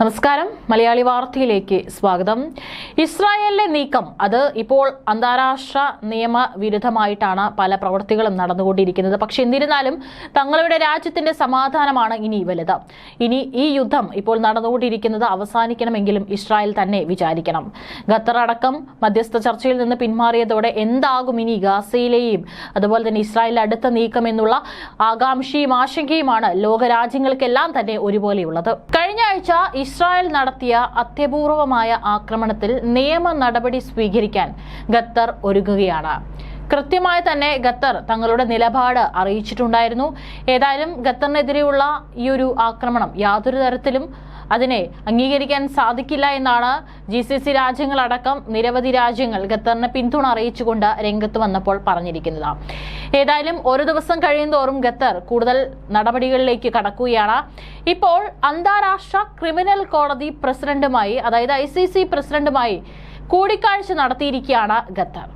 നമസ്കാരം, മലയാളി വാർത്തയിലേക്ക് സ്വാഗതം. ഇസ്രായേലിലെ നീക്കം അത് ഇപ്പോൾ അന്താരാഷ്ട്ര നിയമവിരുദ്ധമായിട്ടാണ് പല പ്രവൃത്തികളും നടന്നുകൊണ്ടിരിക്കുന്നത്. പക്ഷെ എന്നിരുന്നാലും തങ്ങളുടെ രാജ്യത്തിന്റെ സമാധാനമാണ് ഇനി വലുത്. ഇനി ഈ യുദ്ധം ഇപ്പോൾ നടന്നുകൊണ്ടിരിക്കുന്നത് അവസാനിക്കണമെങ്കിലും ഇസ്രായേൽ തന്നെ വിചാരിക്കണം. ഖത്തർ അടക്കം മധ്യസ്ഥ ചർച്ചയിൽ നിന്ന് പിന്മാറിയതോടെ എന്താകും ഇനി ഗാസയിലെയും അതുപോലെ തന്നെ ഇസ്രായേലിന്റെ അടുത്ത നീക്കം എന്നുള്ള ആകാംക്ഷയും ആശങ്കയുമാണ് ലോകരാജ്യങ്ങൾക്കെല്ലാം തന്നെ ഒരുപോലെയുള്ളത്. കഴിഞ്ഞ ആഴ്ച ഇസ്രായേൽ നടത്തിയ അത്യപൂർവമായ ആക്രമണത്തിൽ നിയമ നടപടി സ്വീകരിക്കാൻ ഖത്തർ ഒരുങ്ങുകയാണ്. കൃത്യമായി തന്നെ ഖത്തർ തങ്ങളുടെ നിലപാട് അറിയിച്ചിട്ടുണ്ടായിരുന്നു. ഏതായാലും ഖത്തറിനെതിരെയുള്ള ഈ ഒരു ആക്രമണം യാതൊരു തരത്തിലും അതിനെ അംഗീകരിക്കാൻ സാധിക്കില്ല എന്നാണ് GCC രാജ്യങ്ങളടക്കം നിരവധി രാജ്യങ്ങൾ ഖത്തറിന് പിന്തുണ അറിയിച്ചുകൊണ്ട് രംഗത്ത് വന്നപ്പോൾ പറഞ്ഞിരിക്കുന്നത്. ഏതായാലും ഒരു ദിവസം കഴിയുന്തോറും ഖത്തർ കൂടുതൽ നടപടികളിലേക്ക് കടക്കുകയാണ്. ഇപ്പോൾ അന്താരാഷ്ട്ര ക്രിമിനൽ കോടതി പ്രസിഡന്റുമായി, അതായത് ICC പ്രസിഡന്റുമായി കൂടിക്കാഴ്ച നടത്തിയിരിക്കുകയാണ് ഖത്തർ.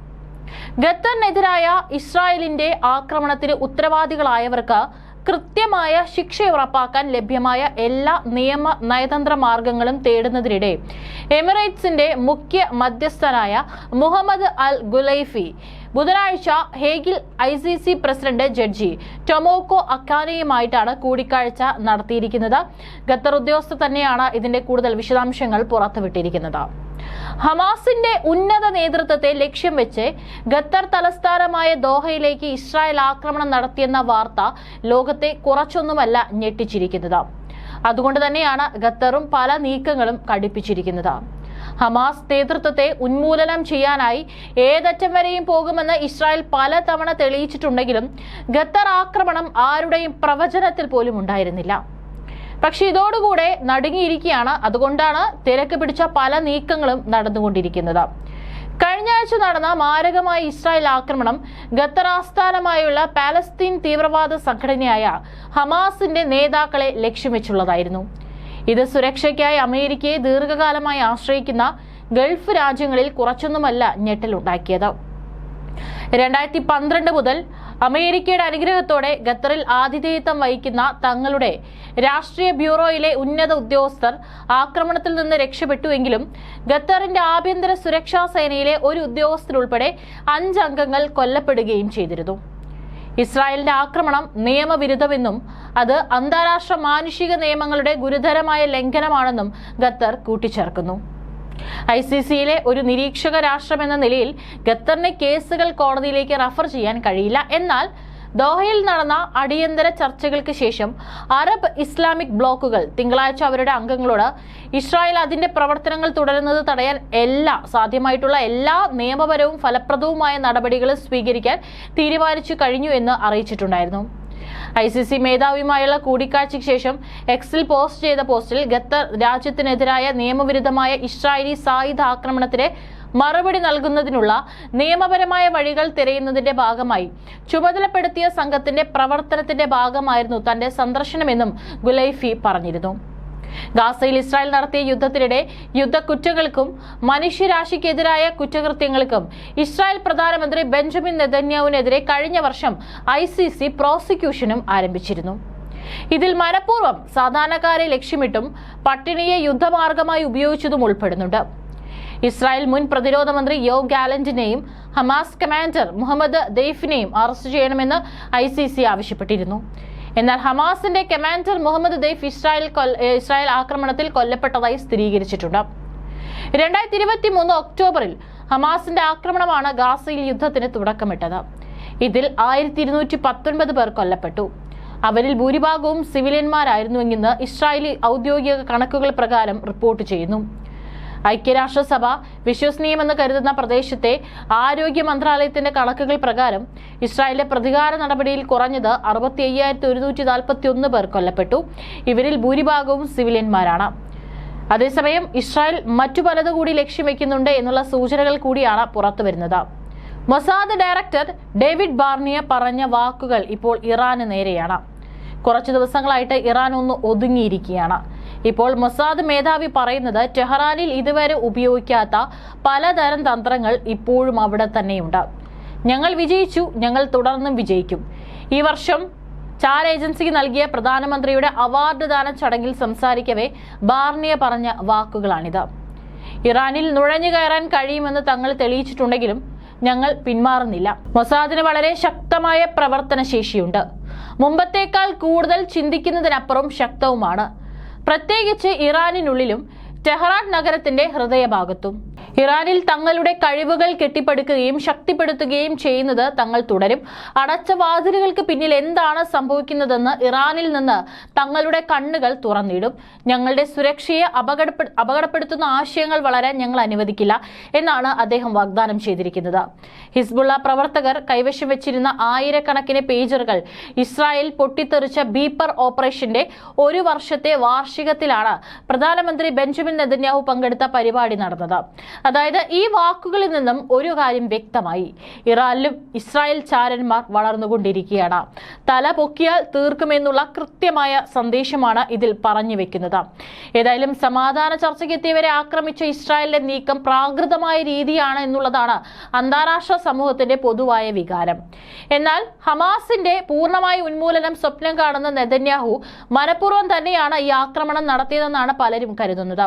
ഖത്തറിനെതിരായ ഇസ്രായേലിന്റെ ആക്രമണത്തിന് ഉത്തരവാദികളായവർക്ക് കൃത്യമായ ശിക്ഷ ഉറപ്പാക്കാൻ ലഭ്യമായ എല്ലാ നയതന്ത്ര മാർഗങ്ങളും തേടുന്നതിനിടെ എമിറേറ്റ്സിന്റെ മുഖ്യ മധ്യസ്ഥനായ മുഹമ്മദ് അൽ ഗുലൈഫി ബുധനാഴ്ച ഹേഗിൽ ICC പ്രസിഡന്റ് ജഡ്ജി ടൊമോക്കോ അക്കാനയുമായിട്ടാണ് കൂടിക്കാഴ്ച നടത്തിയിരിക്കുന്നത്. ഖത്തർ ഉദ്യോഗസ്ഥർ തന്നെയാണ് ഇതിന്റെ കൂടുതൽ വിശദാംശങ്ങൾ പുറത്തുവിട്ടിരിക്കുന്നത്. ഹമാസിന്റെ ഉന്നത നേതൃത്വത്തെ ലക്ഷ്യം വെച്ച് ഖത്തർ തലസ്ഥാനമായ ദോഹയിലേക്ക് ഇസ്രായേൽ ആക്രമണം നടത്തിയെന്ന വാർത്ത ലോകത്തെ കുറച്ചൊന്നുമല്ല ഞെട്ടിച്ചിരിക്കുന്നത്. അതുകൊണ്ട് തന്നെയാണ് ഖത്തറും പല നീക്കങ്ങളും കടുപ്പിച്ചിരിക്കുന്നത്. ഹമാസ് നേതൃത്വത്തെ ഉന്മൂലനം ചെയ്യാനായി ഏതറ്റം വരെയും പോകുമെന്ന് ഇസ്രായേൽ പലതവണ തെളിയിച്ചിട്ടുണ്ടെങ്കിലും ഖത്തർ ആക്രമണം ആരുടെയും പ്രവചനത്തിൽ പോലും ഉണ്ടായിരുന്നില്ല. പക്ഷെ ഇതോടുകൂടെ നടുങ്ങിയിരിക്കുകയാണ്. അതുകൊണ്ടാണ് തിരക്ക് പിടിച്ച പല നീക്കങ്ങളും നടന്നുകൊണ്ടിരിക്കുന്നത്. കഴിഞ്ഞ ആഴ്ച നടന്ന മാരകമായ ഇസ്രായേൽ ആക്രമണം ഖത്തർ ആസ്ഥാനമായുള്ള പാലസ്തീൻ തീവ്രവാദ സംഘടനയായ ഹമാസിന്റെ നേതാക്കളെ ലക്ഷ്യം വെച്ചുള്ളതായിരുന്നു. ഇത് സുരക്ഷയ്ക്കായി അമേരിക്കയെ ദീർഘകാലമായി ആശ്രയിക്കുന്ന ഗൾഫ് രാജ്യങ്ങളിൽ കുറച്ചൊന്നുമല്ല ഞെട്ടലുണ്ടാക്കിയത്. 2012 മുതൽ അമേരിക്കയുടെ അനുഗ്രഹത്തോടെ ഖത്തറിൽ ആതിഥേയത്വം വഹിക്കുന്ന തങ്ങളുടെ രാഷ്ട്രീയ ബ്യൂറോയിലെ ഉന്നത ഉദ്യോഗസ്ഥർ ആക്രമണത്തിൽ നിന്ന് രക്ഷപ്പെട്ടുവെങ്കിലും ഖത്തറിന്റെ ആഭ്യന്തര സുരക്ഷാ സേനയിലെ ഒരു ഉദ്യോഗസ്ഥരുൾപ്പെടെ 5 അംഗങ്ങൾ കൊല്ലപ്പെടുകയും ചെയ്തിരുന്നു. ഇസ്രായേലിന്റെ ആക്രമണം നിയമവിരുദ്ധമെന്നും അത് അന്താരാഷ്ട്ര മാനുഷിക നിയമങ്ങളുടെ ഗുരുതരമായ ലംഘനമാണെന്നും ഖത്തർ കൂട്ടിച്ചേർക്കുന്നു. ICCയിലെ ഒരു നിരീക്ഷക രാഷ്ട്രമെന്ന നിലയിൽ ഖത്തറിന് കേസുകൾ കോടതിയിലേക്ക് റഫർ ചെയ്യാൻ കഴിയില്ല. എന്നാൽ ദോഹയിൽ നടന്ന അടിയന്തര ചർച്ചകൾക്ക് ശേഷം അറബ് ഇസ്ലാമിക് ബ്ലോക്കുകൾ തിങ്കളാഴ്ച അവരുടെ അംഗങ്ങളോട് ഇസ്രായേൽ അതിന്റെ പ്രവർത്തനങ്ങൾ തുടരുന്നത് തടയാൻ സാധ്യമായിട്ടുള്ള എല്ലാ നിയമപരവും ഫലപ്രദവുമായ നടപടികളും സ്വീകരിക്കാൻ തീരുമാനിച്ചു കഴിഞ്ഞു എന്ന് അറിയിച്ചിട്ടുണ്ടായിരുന്നു. ICC മേധാവിയുമായുള്ള കൂടിക്കാഴ്ചയ്ക്ക് ശേഷം എക്സിൽ പോസ്റ്റ് ചെയ്ത പോസ്റ്റിൽ ഖത്തർ രാജ്യത്തിനെതിരായ നിയമവിരുദ്ധമായ ഇസ്രായേലി സായുധ ആക്രമണത്തിന് മറുപടി നൽകുന്നതിനുള്ള നിയമപരമായ വഴികൾ തിരയുന്നതിന്റെ ഭാഗമായി ചുമതലപ്പെടുത്തിയ സംഘത്തിന്റെ പ്രവർത്തനത്തിന്റെ ഭാഗമായിരുന്നു തന്റെ സന്ദർശനമെന്നും ഗുലൈഫി പറഞ്ഞിരുന്നു. ഗാസയിൽ ഇസ്രായേൽ നടത്തിയ യുദ്ധത്തിനിടെ യുദ്ധക്കുറ്റങ്ങൾക്കും മനുഷ്യരാശിക്കെതിരായ കുറ്റകൃത്യങ്ങൾക്കും ഇസ്രായേൽ പ്രധാനമന്ത്രി ബെഞ്ചമിൻ നെതന്യാഹുവിനെതിരെ കഴിഞ്ഞ വർഷം ICC പ്രോസിക്യൂഷനും ആരംഭിച്ചിരുന്നു. ഇതിൽ മനഃപൂർവ്വം സാധാരണക്കാരെ ലക്ഷ്യമിട്ടും പട്ടിണിയെ യുദ്ധമാർഗമായി ഉപയോഗിച്ചതും ഉൾപ്പെടുന്നുണ്ട്. ഇസ്രായേൽ മുൻ പ്രതിരോധ മന്ത്രി യോവ് ഗാലന്റിനെയും ഹമാസ് കമാൻഡർ മുഹമ്മദ് ദെയ്ഫിനെയും അറസ്റ്റ് ചെയ്യണമെന്ന് ICC ആവശ്യപ്പെട്ടിരുന്നു. എന്നാൽ ഹമാസിന്റെ കമാൻഡർ മുഹമ്മദ് ദെയ്ഫ് ഇസ്രായേൽ ആക്രമണത്തിൽ കൊല്ലപ്പെട്ടതായി സ്ഥിരീകരിച്ചിട്ടുണ്ട്. 2023 ഒക്ടോബറിൽ ഹമാസിന്റെ ആക്രമണമാണ് ഗാസയിൽ യുദ്ധത്തിന് തുടക്കമിട്ടത്. ഇതിൽ 1219 പേർ കൊല്ലപ്പെട്ടു. അവരിൽ ഭൂരിഭാഗവും സിവിലിയന്മാരായിരുന്നുവെന്ന് ഇസ്രായേലി ഔദ്യോഗിക കണക്കുകൾ പ്രകാരം റിപ്പോർട്ട് ചെയ്യുന്നു. ഐക്യരാഷ്ട്രസഭ വിശ്വസനീയമെന്ന് കരുതുന്ന പ്രദേശത്തെ ആരോഗ്യ മന്ത്രാലയത്തിന്റെ കണക്കുകൾ പ്രകാരം ഇസ്രായേലിന്റെ പ്രതികാര നടപടിയിൽ കുറഞ്ഞത് 65,141 പേർ കൊല്ലപ്പെട്ടു. ഇവരിൽ ഭൂരിഭാഗവും സിവിലിയന്മാരാണ്. അതേസമയം ഇസ്രായേൽ മറ്റു പലതുകൂടി ലക്ഷ്യം വെക്കുന്നുണ്ട് എന്നുള്ള സൂചനകൾ കൂടിയാണ് പുറത്തുവരുന്നത്. മൊസാദ് ഡയറക്ടർ ഡേവിഡ് ബാർണിയ പറഞ്ഞ വാക്കുകൾ ഇപ്പോൾ ഇറാന് നേരെയാണ്. കുറച്ചു ദിവസങ്ങളായിട്ട് ഇറാൻ ഒന്ന് ഒതുങ്ങിയിരിക്കുകയാണ്. ഇപ്പോൾ മൊസാദ് മേധാവി പറയുന്നത് ടെഹ്റാനിൽ ഇതുവരെ ഉപയോഗിക്കാത്ത പലതരം തന്ത്രങ്ങൾ ഇപ്പോഴും അവിടെ തന്നെയുണ്ട്. ഞങ്ങൾ വിജയിച്ചു, ഞങ്ങൾ തുടർന്നും വിജയിക്കും. ഈ വർഷം ചാര ഏജൻസിക്ക് നൽകിയ പ്രധാനമന്ത്രിയുടെ അവാർഡ് ദാന ചടങ്ങിൽ സംസാരിക്കവേ ബാർണിയ പറഞ്ഞ വാക്കുകളാണിത്. ഇറാനിൽ നുഴഞ്ഞു കയറാൻ കഴിയുമെന്ന് തങ്ങൾ തെളിയിച്ചിട്ടുണ്ടെങ്കിലും ഞങ്ങൾ പിന്മാറുന്നില്ല. മൊസാദിന് വളരെ ശക്തമായ പ്രവർത്തന ശേഷിയുണ്ട്. മുമ്പത്തേക്കാൾ കൂടുതൽ ചിന്തിക്കുന്നതിനപ്പുറം ശക്തവുമാണ്. പ്രത്യേകിച്ച് ഇറാനിനുള്ളിലും ടെഹ്റാൻ നഗരത്തിന്റെ ഹൃദയഭാഗത്തും. ഇറാനിൽ തങ്ങളുടെ കഴിവുകൾ കെട്ടിപ്പടുക്കുകയും ശക്തിപ്പെടുത്തുകയും ചെയ്യുന്നത് തങ്ങൾ തുടരും. അടച്ച വാതിലുകൾക്ക് പിന്നിൽ എന്താണ് സംഭവിക്കുന്നതെന്ന് ഇറാനിൽ നിന്ന് തങ്ങളുടെ കണ്ണുകൾ തുറന്നിടും. ഞങ്ങളുടെ സുരക്ഷയെ അപകടപ്പെടുത്തുന്ന ആശയങ്ങൾ വളരാൻ ഞങ്ങൾ അനുവദിക്കില്ല എന്നാണ് അദ്ദേഹം വാഗ്ദാനം ചെയ്തിരിക്കുന്നത്. ഹിസ്ബുള്ള പ്രവർത്തകർ കൈവശം വെച്ചിരുന്ന ആയിരക്കണക്കിന് പേജറുകൾ ഇസ്രായേൽ പൊട്ടിത്തെറിച്ച ബീപ്പർ ഓപ്പറേഷന്റെ 1 വർഷത്തെ വാർഷികത്തിലാണ് പ്രധാനമന്ത്രി ബെഞ്ചമിൻ നെതന്യാഹു പങ്കെടുത്ത പരിപാടി നടന്നത്. അതായത് ഈ വാക്കുകളിൽ നിന്നും ഒരു കാര്യം വ്യക്തമായി: ഇറാനിലും ഇസ്രായേൽ ചാരന്മാർ വളർന്നുകൊണ്ടിരിക്കുകയാണ്. തല പൊക്കിയാൽ തീർക്കുമെന്നുള്ള കൃത്യമായ സന്ദേശമാണ് ഇതിൽ പറഞ്ഞു വെക്കുന്നത്. ഏതായാലും സമാധാന ചർച്ചയ്ക്ക് എത്തിയവരെ ആക്രമിച്ച ഇസ്രായേലിന്റെ നീക്കം പ്രാകൃതമായ രീതിയാണ് എന്നുള്ളതാണ് അന്താരാഷ്ട്ര സമൂഹത്തിന്റെ പൊതുവായ വികാരം. എന്നാൽ ഹമാസിന്റെ പൂർണ്ണമായ ഉന്മൂലനം സ്വപ്നം കാണുന്ന നെതന്യാഹു മനഃപൂർവ്വം തന്നെയാണ് ഈ ആക്രമണം നടത്തിയതെന്നാണ് പലരും കരുതുന്നത്.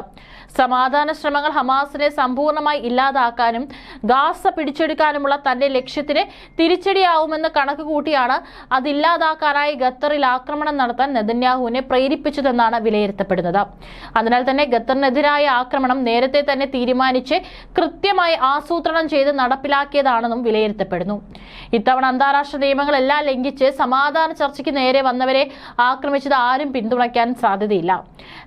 സമാധാന ശ്രമങ്ങൾ ഹമാസിനെ സമ്പൂർണ്ണമായി ഇല്ലാതാക്കാനും ഗാസ പിടിച്ചെടുക്കാനുമുള്ള തന്റെ ലക്ഷ്യത്തിന് തിരിച്ചടിയാവുമെന്ന് കണക്ക് കൂട്ടിയാണ് അതില്ലാതാക്കാനായി ഖത്തറിൽ ആക്രമണം നടത്താൻ നെതന്യാഹുവിനെ പ്രേരിപ്പിച്ചതെന്നാണ് വിലയിരുത്തപ്പെടുന്നത്. അതിനാൽ തന്നെ ഖത്തറിനെതിരായ ആക്രമണം നേരത്തെ തന്നെ തീരുമാനിച്ച് കൃത്യമായി ആസൂത്രണം ചെയ്ത് നടപ്പിലാക്കിയതാണെന്നും വിലയിരുത്തപ്പെടുന്നു. ഇത്തവണ അന്താരാഷ്ട്ര നിയമങ്ങളെല്ലാം ലംഘിച്ച് സമാധാന ചർച്ചയ്ക്ക് നേരെ വന്നവരെ ആക്രമിച്ചത് ആരും പിന്തുണയ്ക്കാൻ സാധ്യതയില്ല.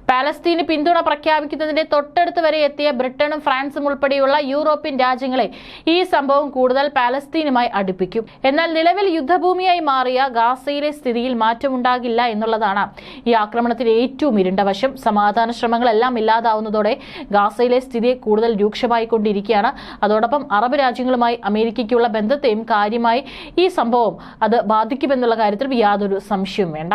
പാലസ്തീന് പിന്തുണ പ്രഖ്യാപിക്കുന്നതിന്റെ തൊട്ടടുത്ത് വരെ എത്തിയ ബ്രിട്ടനും ഫ്രാൻസും ഉൾപ്പെടെയുള്ള യൂറോപ്യൻ രാജ്യങ്ങളെ ഈ സംഭവം കൂടുതൽ പാലസ്തീനുമായി അടുപ്പിക്കും. എന്നാൽ നിലവിൽ യുദ്ധഭൂമിയായി മാറിയ ഗാസയിലെ സ്ഥിതിയിൽ മാറ്റമുണ്ടാകില്ല എന്നുള്ളതാണ് ഈ ആക്രമണത്തിന്റെ ഏറ്റവും ഇരുണ്ട വശം. സമാധാന ശ്രമങ്ങളെല്ലാം ഇല്ലാതാവുന്നതോടെ ഗാസയിലെ സ്ഥിതി കൂടുതൽ രൂക്ഷമായിക്കൊണ്ടിരിക്കുകയാണ്. അതോടൊപ്പം അറബ് രാജ്യങ്ങളുമായി അമേരിക്കയ്ക്കുള്ള ബന്ധത്തെയും കാര്യമായി ഈ സംഭവം അത് ബാധിക്കുമെന്നുള്ള കാര്യത്തിൽ യാതൊരു സംശയവും വേണ്ട.